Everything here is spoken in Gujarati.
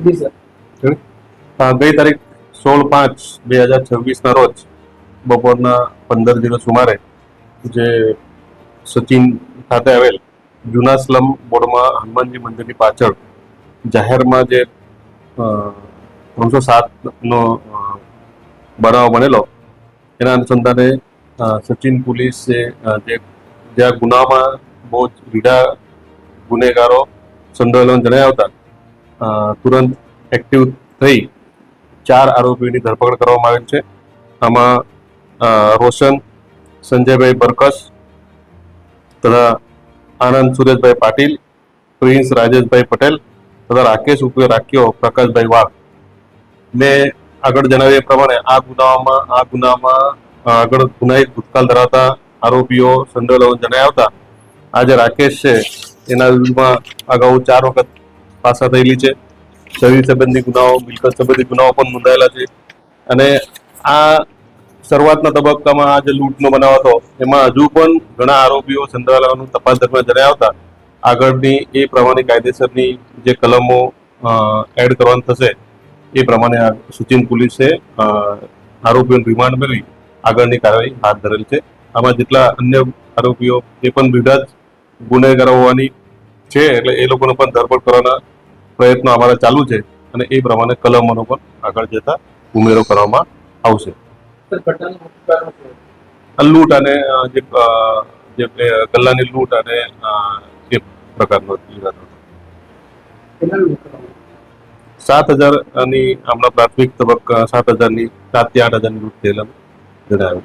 ગઈ તારીખ 16/5/2026 રોજ બપોરના 15:00 સુમારે જે સચિન ખાતે આવેલ જૂના સ્લમ બોર્ડમાં હનુમાનજી મંદિરની પાછળ જાહેરમાં જે 307નો બનાવ બનેલો એના અનુસંધાને સચિન પોલીસે જ્યાં ગુનામાં બહુ જ રીઢા ગુનેગારો સંડોવાયેલા જણાયા હતા તુરંત એક્ટિવ થઈ 4 આરોપીઓની ધરપકડ કરવામાં આવેલ છે. આમાં રોશન સંજયભાઈ બરકસ તથા આનંદ સુરેશભાઈ પાટીલ, પ્રિન્સ રાજેશભાઈ પટેલ તથા રાકેશ ઉર્ફે રાખ્યો પ્રકાશભાઈ વાઘ. મેં આગળ જણાવ્યા એ પ્રમાણે આ ગુનામાં આગળ ગુનાહિત ભૂતકાળ ધરાવતા આરોપીઓ સંડોવાયેલા જણાયા હતા. આ જે રાકેશ છે એના વિરુદ્ધમાં અગાઉ 4 વખત પાસા થયેલી છે. શરીર સંબંધી ગુનાઓ, મિલકત સંબંધી ગુનાઓ પણ નોંધાયેલા છે. અને આ શરૂઆતના તબક્કામાં આ જે લૂંટનો બનાવ હતો એમાં હજુ પણ ઘણા આરોપીઓ સંડોવાયેલાનું તપાસ દરમિયાન જણાયા હતા. આગળની એ પ્રમાણે કાયદેસરની જે કલમો એડ કરવાનું થશે એ પ્રમાણે સચિન પોલીસે આરોપીઓને રિમાન્ડ મેળવી આગળની કાર્યવાહી હાથ ધરેલ છે. આમાં જેટલા અન્ય આરોપીઓ એ પણ બીજા જ ગુનેગારો હોવાની છે એટલે એ લોકોને પણ ધરપકડ કરવાના પ્રયત્નો અમારા ચાલુ છે અને એ પ્રમાણે કલમોનો પણ આગળ જતા ઉમેરો કરવામાં આવશે. લૂંટ અને જે ગલ્લાની લૂંટ અને એ પ્રકારનો 7,000ની હમણાં પ્રાથમિક તબક્કા 7,000ની 7 થી 8,000ની લૂંટ થયેલા જણાવ્યું.